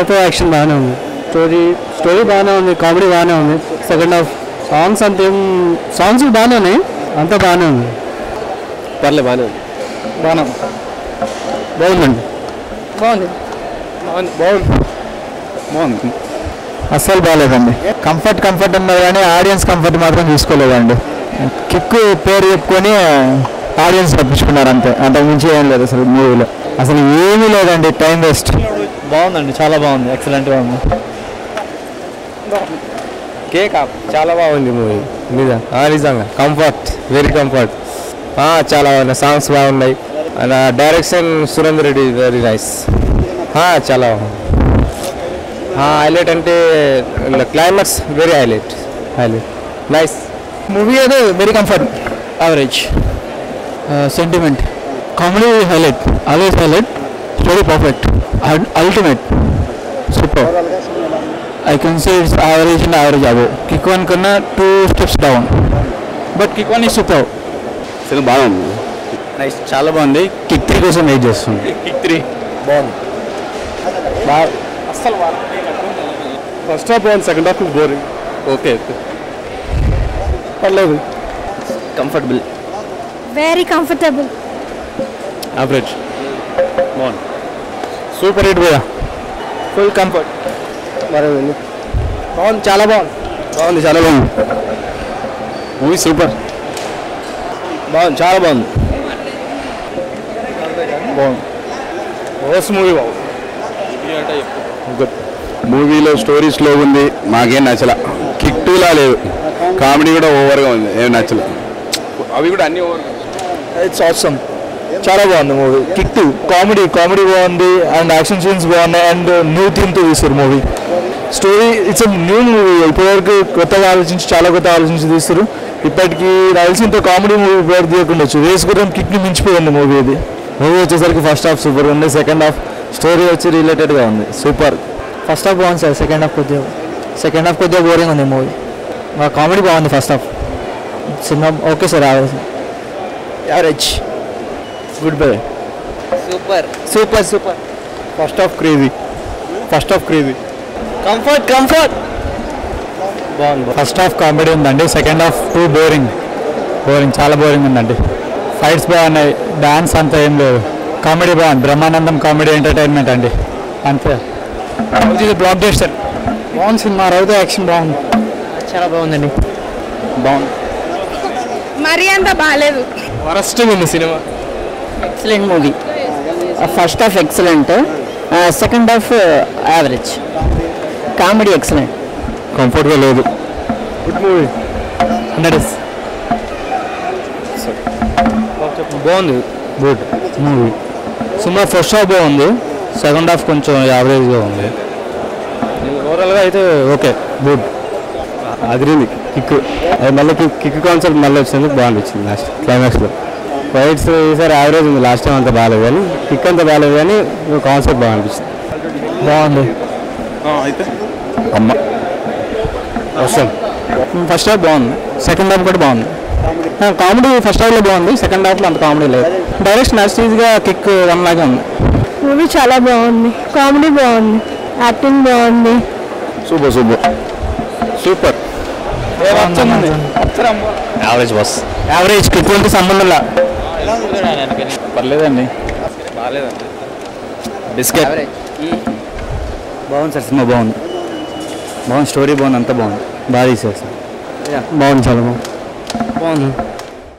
అయితే యాక్షన్ బాగానే ఉంది, స్టోరీ బాగానే ఉంది, కామెడీ బాగానే ఉంది. సెకండ్ హాఫ్ సాంగ్స్ అంతేం, సాంగ్స్ బాగానే ఉన్నాయి, అంతా బాగానే ఉంది. పర్లేదు బాగానే ఉంది. బాగుందండి. బాగుంది. అస్సలు బాగాలేదండి. కంఫర్ట్ ఉన్నారు కానీ ఆడియన్స్ కంఫర్ట్ మాత్రం తీసుకోలేదండి. కిక్ పేరు చెప్పుకొని ఆడియన్స్ తప్పించుకున్నారు అంతే, అంతకుమించి ఏం లేదు అసలు మూవీలో. అసలు ఏమీ లేదండి, టైం వేస్ట్. బాగుందండి, చాలా బాగుంది, ఎక్సలెంట్గా ఉంది. కేక్ చాలా బాగుంది మూవీ మీద. నిజంగా కంఫర్ట్, వెరీ కంఫర్ట్. చాలా బాగున్నాయి, సాంగ్స్ బాగున్నాయి, direction Surender Reddy very nice. చాలా బాగుంది. హైలైట్ అంటే climax very highlight nice. Movie అయితే very comfort, average. Sentiment, comedy highlight, always highlight, story perfect, ultimate, super. I can say it's average and average above. Kick 1 కన్నా 2 steps down, but Kick 1 is super. Cinema బాగుంది, nice, చాలా బాగుంది. Kick 3 కోసం wait చేస్తుంది. Kick 3 బాగుంది. అస్సలు first half బాగుంది, second half boring. Okay పర్లేదు. Comfortable, very comfortable, average. బాగుంది. సూపర్ హిట్ భయ్యా, ఫుల్ కంఫర్ట్. బాగుంది, చాలా బాగుంది. చాలా బాగుంది. మూవీ సూపర్, బాగుంది, చాలా బాగుంది. ఫస్ట్ మూవీ బాగుంది. మూవీలో స్టోరీ స్లో ఉంది, మాకేం నచ్చల. కిక్ 2లా లేదు, కామెడీ కూడా ఓవర్గా ఉంది, ఏం నచ్చల. అవి కూడా అన్ని ఓవర్. ఇట్స్ ఆసమ్, చాలా బాగుంది మూవీ. కిక్ 2 కామెడీ బాగుంది, అండ్ యాక్షన్ సీన్స్ బాగున్నాయి, అండ్ న్యూ థీమ్తో తీస్తారు movie. Story it's new movie, ఇప్పటివరకు కొత్తగా ఆలోచించి తీస్తారు. ఇప్పటికీ రాయలసీమతో కామెడీ మూవీ పేరు తీయకుండొచ్చు, వేసుకున్నాం కిక్ని మించిపోయింది మూవీ. ఇది మూవీ వచ్చేసరికి ఫస్ట్ హాఫ్ సూపర్ ఉంది, సెకండ్ హాఫ్ స్టోరీ వచ్చి రిలేటెడ్గా ఉంది, సూపర్. ఫస్ట్ హాఫ్ బాగుంది సార్, సెకండ్ హాఫ్ కొద్దిగా బోరింగ్ ఉంది మూవీ. కామెడీ బాగుంది first half. Cinema okay sir, average, good bye. Super. First half crazy. Comfort బాగుంది. ఫస్ట్ హాఫ్ కామెడీ ఉందండి, సెకండ్ హాఫ్ బోరింగ్, చాలా బోరింగ్ ఉందండి. ఫైట్స్ బాగున్నాయి, డాన్స్ అంతా ఏం లేదు, కామెడీ బాగుంది. బ్రహ్మానందం కామెడీ ఎంటర్టైన్మెంట్ అండి, అంతే. బ్లాక్ బస్టర్, బాగుంది సినిమా. రౌతే యాక్షన్ బాగుంది, చాలా బాగుందండి, బాగుంది. మరీ అంత బాగాలేదు, వరస్ట్ ఉంది cinema. Excellent movie. First half excellent, second half average. Comedy excellent, కంఫర్ట్గా లేదు. Good movie, 100. బాగుంది, good movie. Cinema first half బాగుంది, సెకండ్ హాఫ్ కొంచెం యావరేజ్గా ఉంది. ఓవరాల్గా అయితే ఓకే, గుడ్. అదిరింది కిక్, అది మళ్ళీ కిక్ కాన్సెప్ట్ మళ్ళీ వచ్చింది, బాగుంది లాస్ట్ క్లైమాక్స్లో. ఫైట్స్ ఈసారి యావరేజ్ ఉంది, లాస్ట్ టైం అంత బాగాలేదు కానీ కిక్ అంతా బాగాలేదు కానీ కాన్సెప్ట్ బాగా అనిపిస్తుంది, బాగుంది. అయితే అమ్మ వస్తాం. ఫస్ట్ హాఫ్ బాగుంది, సెకండ్ హాఫ్ కూడా బాగుంది. కామెడీ ఫస్ట్ హాఫ్లో బాగుంది, సెకండ్ హాఫ్లో అంత కామెడీ లేదు. డైరెక్షన్ యాస్టీజ్గా కిక్ 1 లాగా ఉంది. మూవీ చాలా బాగుంది, కామెడీ బాగుంది, యాక్టింగ్ బాగుంది. Super. Average boss, average, kick అంటే సంబంధంలా. పర్లేదండి, బాగాలేదండి. బిస్కెట్ బాగుంది సార్, సినిమా బాగుంది, స్టోరీ బాగుంది, అంతా బాగుంది, బాగా తీసేస్తాను. బాగుంది, చాలా బాగుంది.